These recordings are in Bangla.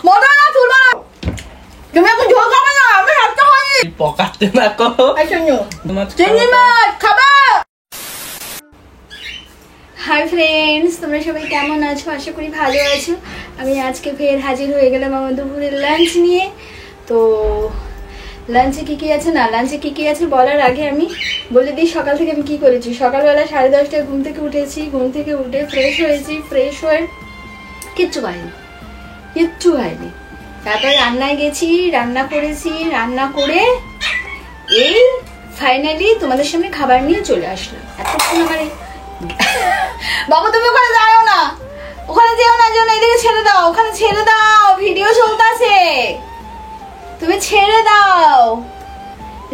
মোটা না তুলবা না। তুমি এখন ঝোল খাবে না, আমি হাতটা হয়নি। পকাতে না কো। এই শোনো, চিংড়ি মাছ খাবে। হাই ফ্রেন্ডস, তোমরা সবাই কেমন আছো? আশা করি ভালো আছো। আমি আজকে ফের হাজির হয়ে গেলাম আমার দুপুরের লাঞ্চ নিয়ে। তো লাঞ্চে কী কী আছে, না লাঞ্চে কী কী আছে বলার আগে আমি বলে দিই সকাল থেকে আমি কী করেছি। সকালবেলা 10:30টায় ঘুম থেকে উঠেছি। ঘুম থেকে উঠে ফ্রেশ হয়েছি। ফ্রেশ হয়ে কিচ্ছু খাইনি। তারপর রান্নায় গেছি, রান্না করেছি। রান্না করে এই ফাইনালি তোমাদের সামনে খাবার নিয়ে চলে আসলাম। এতক্ষণ আমার বাবা তুমি ওখানে যাও না, ওখানে যেও না, এদিকে ছেড়ে দাও, ওখানে ছেড়ে দাও, ভিডিও চলতেছে, তুমি ছেড়ে দাও।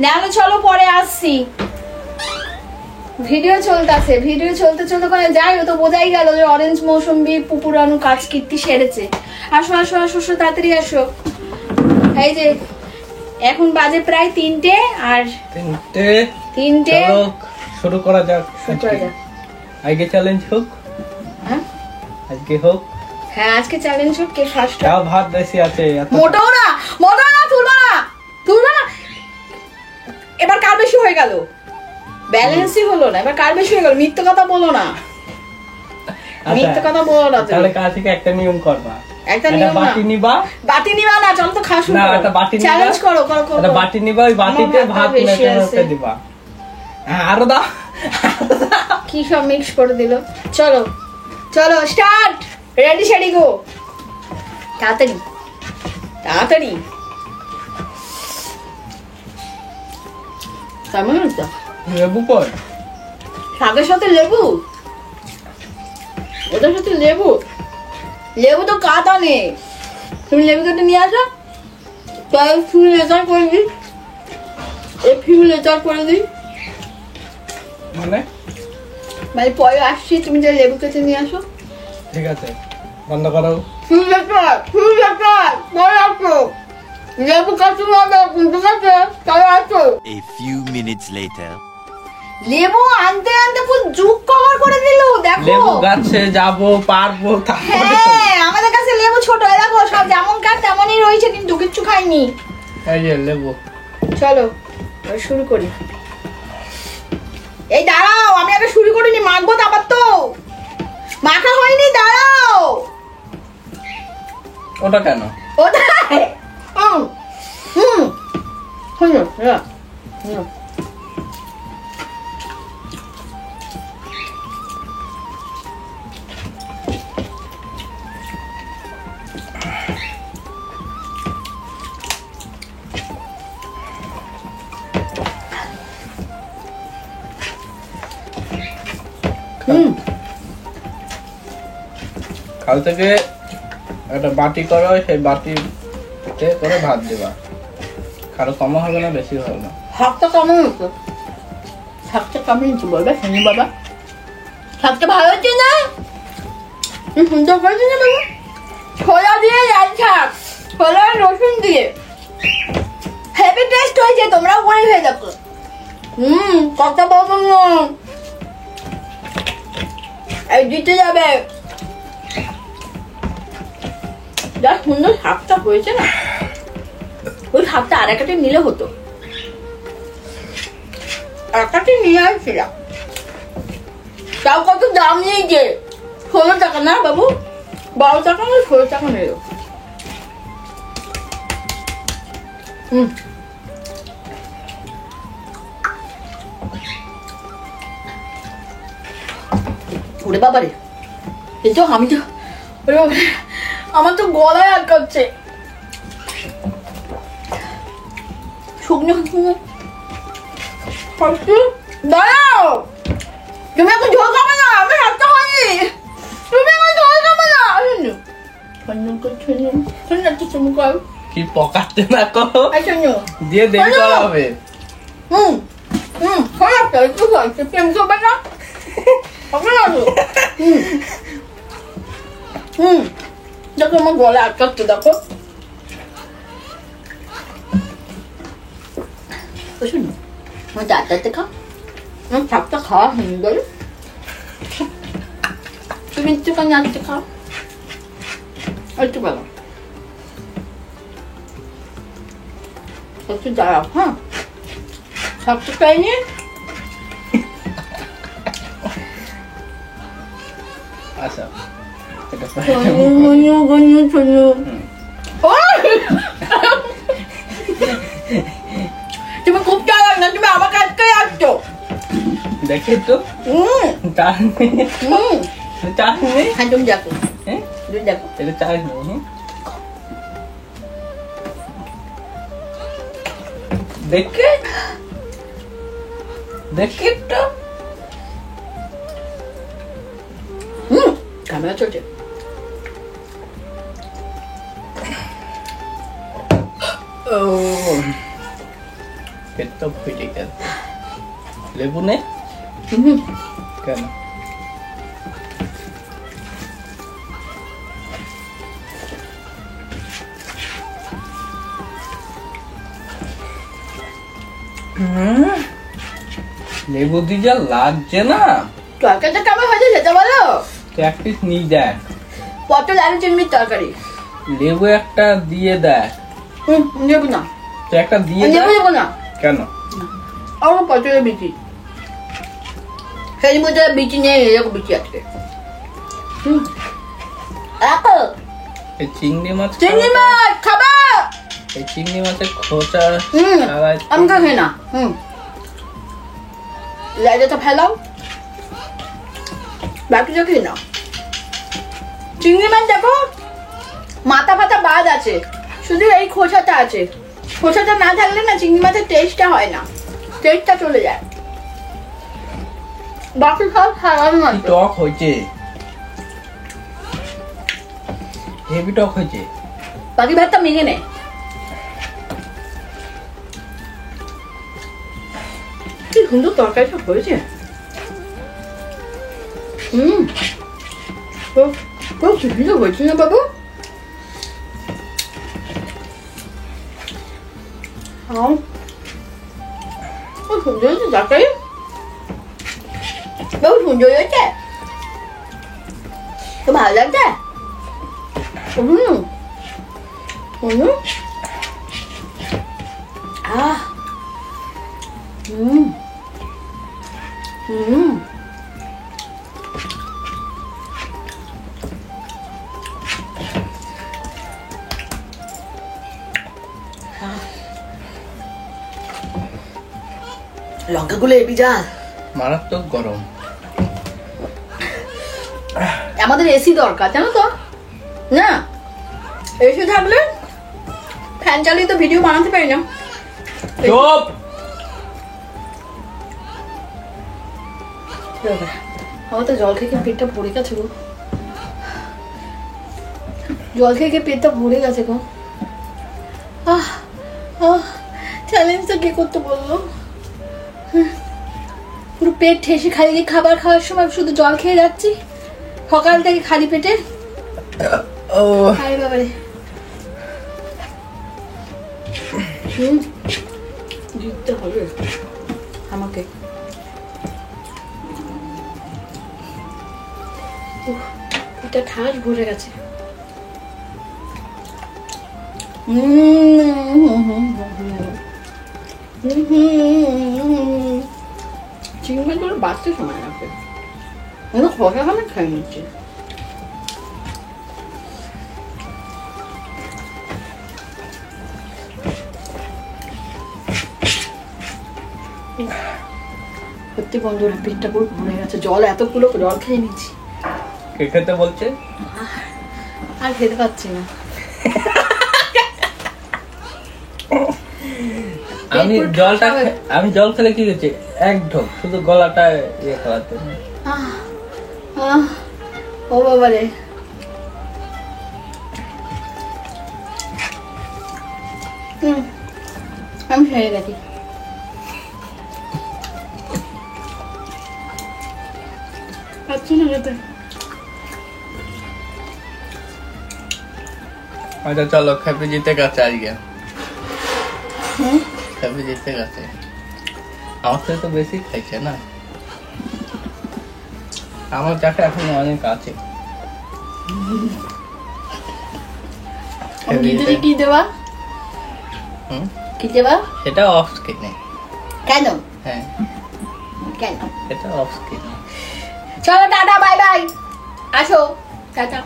নাহলে চলো পরে আসছি, ভিডিও চলতেছে। ভিডিও চলতে ওখানে যাই, ও তো বোঝাই গেল যে অরেঞ্জ মৌসুম্বি পুপুরানো কাজ কীর্তি সেরেছে। আসো আসো আসো, তাড়াতাড়ি আসো। এই যে এখন বাজে প্রায় 3টে, আর 3টে শুরু করা যাক। আজকে চ্যালেঞ্জ হোক। হ্যাঁ আজকে হোক। হ্যাঁ আজকে চ্যালেঞ্জ হোক। কে ফার্স্ট? তাও ভাত বেশি আছে। মোটাও না তুলবা না। এবার কার বেশি হয়ে গেল? ব্যালেন্সই হলো না। এবার কার বেশি হয়ে গেল? মিথ্যে কথা বলো না, মিথ্যে কথা বলো না। তাহলে কাল থেকে একটা নিয়ম করবা। একটা নিয়ম না, বাটি নিবা না। চল তো খাওয়া শুরু করো। একটা বাটি নিবা, চ্যালেঞ্জ করো। একটা বাটি নিবা, ওই বাটিতে ভাত মেখে দিবা। হ্যাঁ আরো দাও। কি সব মিক্স করে দিল। চলো স্টার্ট, রেডি শেডি গো। তাড়াতাড়ি কেমন হতো? লেবু কর, শাকের সাথে লেবু, ওটার সাথে লেবু তো কাটা নেই। তুমি লেবু কেটে নিয়ে আসো, তাই ফিউলেটার করে দিই। মানে পরে আসছি, তুমি যে লেবু কেটে নিয়ে আসো। ঠিক আছে, বন্ধ করো। লেবু কাটতে হবে, ঠিক আছে? তাই আসো। A few minutes later. লেবু আনতে পুরো জুক কভার করে দিল। দেখো লেবু গাছে যাবো, পারবো। হ্যাঁ আমাদের কাছে লেবু ছোট, দেখো সব যেমন কাট তেমনই রয়েছে, কিন্তু কিচ্ছু খাইনি। এই যে লেবু। চলো শুরু করি। এই দাঁড়াও, আমি আগে শুরু করিনি, মাখবো তারপর তো। মাখা হয়নি, দাঁড়াও। ওটা কেন? ওটাই কাল থেকে একটা বাটি করো, সেই বাটিতে করে ভাত দিবা। কারো কম হবে না, বেশি হবে না। শাকটা কেমন হতো? শাকটা কেমন হচ্ছে বলবে শুনি বাবা? শাকটা ভালো হচ্ছে না? সুন্দর করেছে না বাবা? ছোলা দিয়ে লাল শাক, ছোলা রসুন দিয়ে হেভি টেস্ট হয়েছে। তোমরাও করে খেয়ে দেখো। কথা বলবো না, এই দিতে যাবে। যা সুন্দর শাকটা হয়েছে না, ওই শাকটা আর একটা নিলে হতো। একটা নিয়ে আসছিলাম, তাও কত দাম নিয়েছে? 16 টাকা না বাবু? 12 টাকা না 16 টাকা নিল। ওরে বাবারে, এই তো আমি তো, ওরে বাবারে আমার তো গলায় আটকাচ্ছে। শুকনো দাঁড়াও, তুমি এখন ঝোল খাবে না, আমি হাতটা হয়নি। তুমি এখন ঝোল খাবে না। কি পকাতে না কো, আচ্ছা দিয়ে দেরি করা হবে। খারাপ তো একটু হয়েছে, প্রেম করবে না? দেখো আমার গলা আটকাচ্ছে, দেখো। শুনো আমার দাঁড়াতে খাও, আমার শাকটা খাওয়া হয়ে গেল। তুমি একটুখানি আজকে খাও, একটু ভালো। একটু দাঁড়াও, হ্যাঁ সবটা খাই নিয়ে। আচ্ছা এটা তুমি খুব চালাক না, তুমি আমাকে আজকে আসছো। দেখি তো চাষ নেই। হ্যাঁ তুমি দেখো, হ্যাঁ তুমি দেখো। এটা চাষ নেই। হ্যাঁ দেখে দেখি তো ক্যামেরা চলছে। ও পেট তো ফেটে গেল। লেবু নেই কেন? লেবু দিয়ে যা লাগছে না। তরকারিটা কেমন হয়েছে সেটা বলো। তুই এক পিস নিয়ে দেখ। পটল আলু চিংড়ির তরকারি। লেবু একটা দিয়ে দেখ। নেবো না, তুই একটা দিয়ে নেবো দেখ। নেবো না। কেন? আমার পটলের বিচি, সেই মধ্যে বিচি নেই, এরকম বিচি আছে। রাখো। এই চিংড়ি মাছ চিংড়ি মাছ খাবা? এই চিংড়ি মাছের খোসা ছাড়াই আমি খাই না। লাইটাটা ফেলাও, বাকিটা খেয়ে নাও। চিংড়ি মাছ দেখো মাথা ফাতা বাদ আছে, শুধু এই খোসাটা আছে। খোসাটা না থাকলে না চিংড়ি মাছের টেস্টটা হয় না, টেস্টটা চলে যায়। বাকি সব সাধারণ মাছ। টক হয়েছে, হেভি টক হয়েছে। বাকি ভাতটা মেখে নে। কি সুন্দর তরকারিটা হয়েছে। খুব সুন্দর হয়েছে না বাবু? খুব সুন্দর হয়েছে তরকারি বাবু, সুন্দর হয়েছে তো, ভালো লাগছে। লঙ্কাগুলো এবি যা মারাত্মক গরম। আমাদের এসি দরকার জানো তো না, এসি থাকলে ফ্যান চালিয়ে তো ভিডিও বানাতে পারি না। চুপ। আমার তো জল খেয়ে পেটটা ভরে গেছে গো, জল খেয়ে পেটটা ভরে গেছে গো। চ্যালেঞ্জটা কে করতে বললো? পুরো পেট ঠেসে খালি খাবার খাওয়ার সময় শুধু জল খেয়ে যাচ্ছি সকাল থেকে খালি পেটে। বাবারে জিততে হবে আমাকে। এটা ঠাস ভরে গেছে। চিংড়ি মাছগুলো বাঁচতে সময় লাগবে, খসা খাবার খাই নিচ্ছে। সত্যি বন্ধুরা পেটটা পুরো ভরে গেছে, জল এতগুলো জল খেয়ে নিচ্ছি। কে খেতে বলছে? আর খেতে পাচ্ছি না। আমি জল খেলে কি হচ্ছে, এক ঢোক শুধু গলাটা ইয়ে খাওয়াতে। ও বাবারে, আমি খেয়ে গেছি। পাচ্ছি না খেতে। আচ্ছা চলো, খেপে জিতে গেছে আজকে। খেপে জিতে গেছে, আমার থেকে তো বেশি খাইছে না। আমার চাটা এখন অনেক আছে। কি দেবা? কি দেবা? সেটা অফ স্ক্রিনে। কেন? হ্যাঁ কেন? এটা অফ স্ক্রিনে। চলো টাটা, বাই বাই, আসো টাটা।